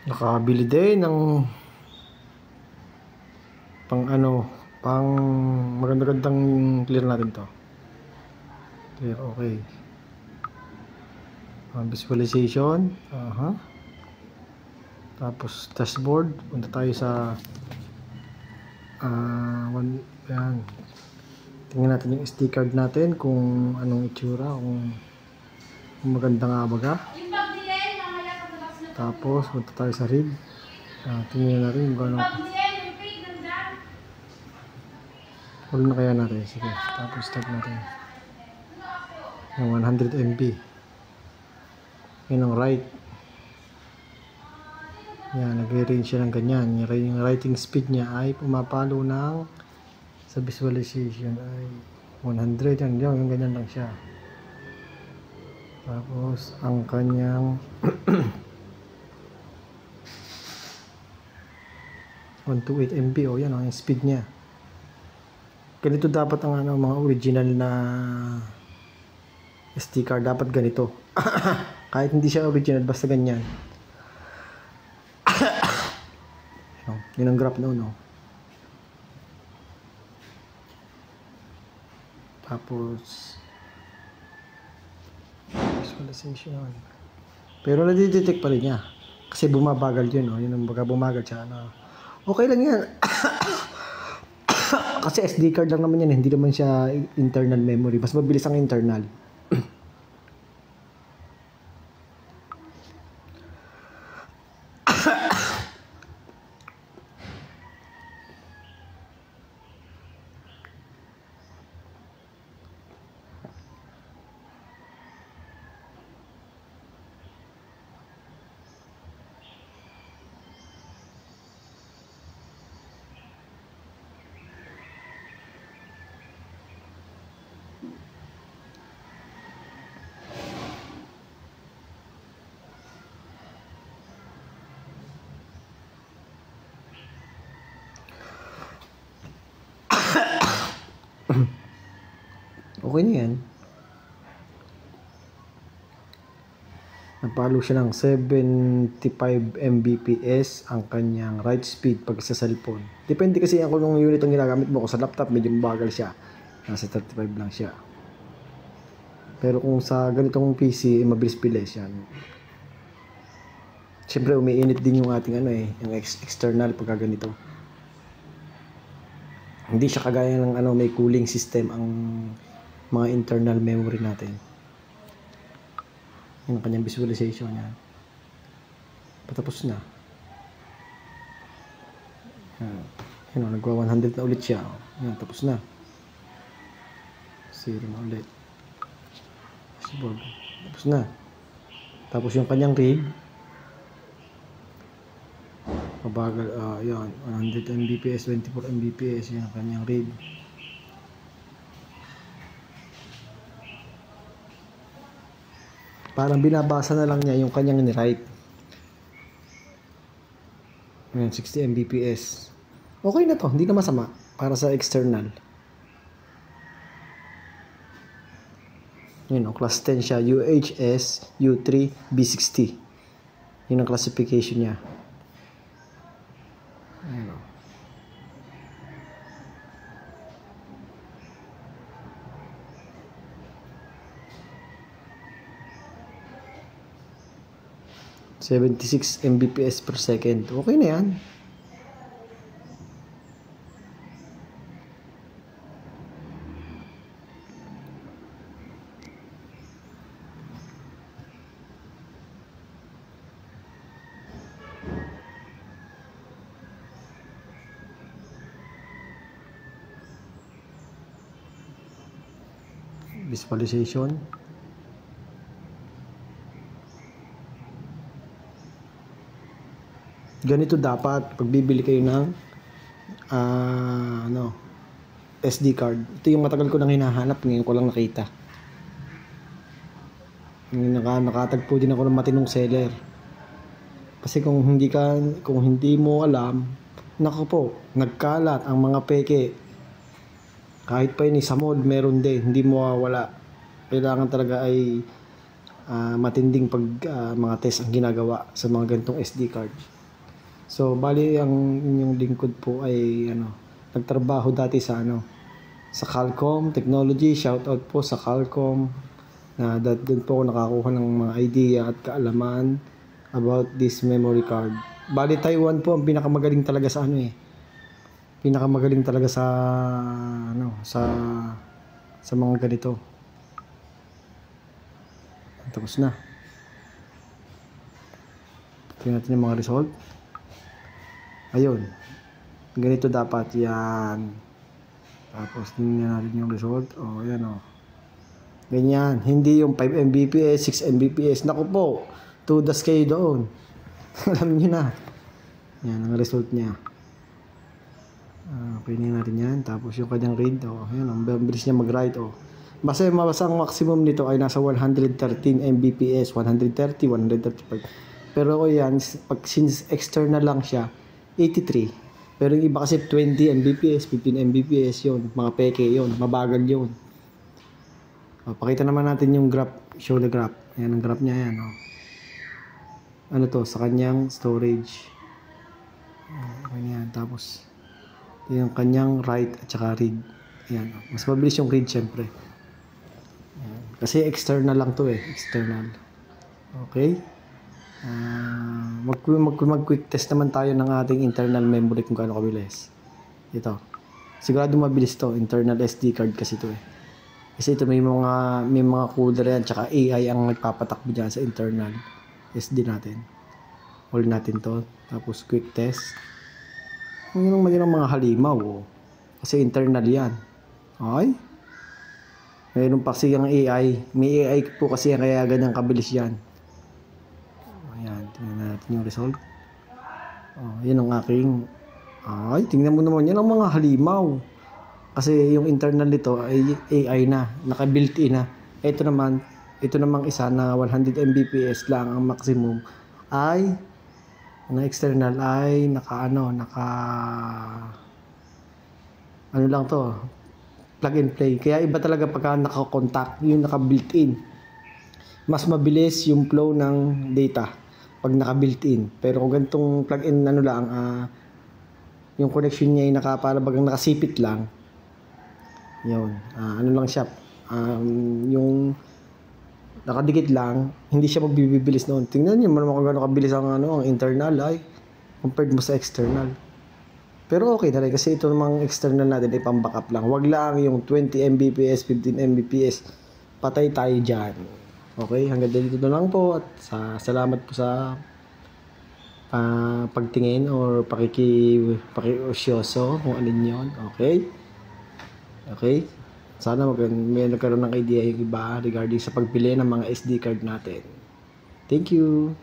Nakabili din ng pang magandang clear natin to. Clear, okay. Visualization, tapos dashboard. Punta tayo sa yan. Tingnan natin yung SD card natin kung anong itsura, kung maganda nga baga. Tapos punta tayo sa read. Tingnan natin kung ano. Hulo na kaya natin. Sige, tapos start natin yung 100 MB. Yun ang write. Yan, nag-range siya ng ganyan. Yung writing speed niya ay pumapalo ng sa visualization ay 100. Yan, yung ganyan lang siya. Tapos ang kanyang 128 MB. O yan ang speed niya. Ganito dapat ang mga original na SD card. Dapat ganito. Kahit hindi siya original, basta ganyan. Yun ang graph na no. Tapos visualization. Pero nadidetect pa rin niya. Kasi bumabagal yun. Yun ang baga bumagal siya. Okay lang yan. Kasi SD card lang naman yan. Hindi naman siya internal memory. Mas mabilis ang internal. Okay na yan. Napalo siya ng 75 Mbps ang kanyang write speed pag sa cellphone. Depende kasi kung yung unit ang ginagamit mo. Kung sa laptop, medyo mabagal siya. Nasa 35 lang siya. Pero kung sa ganitong PC, mabilis-bilis yan. Siyempre, umiinit din yung ating yung external pagka ganito. Hindi siya kagaya ng may cooling system ang mga internal memory natin. Yan ang kanyang visualization niya. Patapos na. Yan, nagwa 100 na ulit siya. Yan, tapos na. 0 na ulit. Tapos na. Tapos yung kanyang read. Mabagal, yan, 100 Mbps, 24 Mbps, yan ang kanyang read. Parang binabasa na lang niya yung kanyang ni-write. Yan, 60 Mbps. Okay na to, hindi na masama para sa external. Yun, class 10 siya, UHS U3 B60. Yun ang classification niya. Ayun. 76 Mbps per second. Okay na yan. Visualization. Ganito dapat pag bibili kayo ng SD card. Ito yung matagal ko nang hinahanap, ngayon ko lang nakita. Nakatagpo din ako ng matinong seller. Kasi kung hindi mo alam, naku po, nagkalat ang mga peke. Kahit pa yun sa mall, meron din, hindi mo mawawala. Kailangan talaga ay matinding mga test ang ginagawa sa mga ganitong SD card. So, bali ang inyong lingkod po ay nagtrabaho dati sa sa Qualcomm Technology. Shout out po sa Qualcomm na doon po ako nakakuha ng mga idea at kaalaman about this memory card. Bali Taiwan po ang pinakamagaling talaga sa Pinakamagaling talaga sa sa mga ganito. Tapos na. Tingnan natin yung mga result. Ayun. Ganito dapat yan. Tapos tingnan natin yung result. Oh, ayan oh. Ganyan. Hindi yung 5 Mbps, 6 Mbps. Naku po. Tudas kayo doon. Alam niyo na. Yan ang result niya. Okay natin yan. Tapos yung kanyang read. Oh, ayan. Ang bilis niya mag-write. Oh. Basta ang maximum nito ay nasa 113 Mbps. 130, 135. Pero yan, since external lang siya, 83. Pero yung iba kasi 20 Mbps, 15 Mbps yun. Mga peke yun. Mabagal yun. Pakita naman natin yung graph. Show the graph. Ayan ang graph niya. Ayan, oh. Ano to? Sa kanyang storage. Ayan. Tapos, yung kanyang write at saka read. Ayan. Mas mabilis yung read syempre. Ayan. Kasi external lang to eh. External. Okay. Mag-quick test naman tayo ng ating internal memory kung gaano kabilis. Ito. Sigurado mabilis to. Internal SD card kasi to eh. Kasi ito may mga cooler yan. Tsaka AI ang nagpapatakbo dyan sa internal SD natin. Hold natin to. Tapos quick test. Yung mga halimaw. Oh. Kasi internal yan. Okay. Mayroon pa kasi yung AI. May AI po kasi yan kaya ganyang kabilis yan. Ayan, tingnan natin yung result. Oh, yan ang aking. Ay, tingnan mo naman. Yan ang mga halimaw. Kasi yung internal nito ay AI na. Naka-built-in na. Ito namang isa na 100 Mbps lang ang maximum. Ay, na external ay ano lang to. Plug and play. Kaya iba talaga pagka naka-contact. Yung naka-built-in. Mas mabilis yung flow ng data pag naka-built-in. Pero kung ganitong plug-in yung connection niya ay bagang nakasipit lang. Yun. Ano lang siya. Yung nakadikit lang, hindi siya magbibilis noon. Tingnan niyo naman kung gaano kabilis ang internal ay compared mo sa external. Pero okay na rin kasi ito namang external natin ay pang-backup lang. Wag lang yung 20 Mbps, 15 Mbps. Patay tayo dyan. Okay, hanggang dito na lang po at salamat po sa pagtingin or pakiusyoso kung alin yun. Okay? Okay? Sana may nagkaroon ng idea yung iba regarding sa pagpili ng mga SD card natin. Thank you!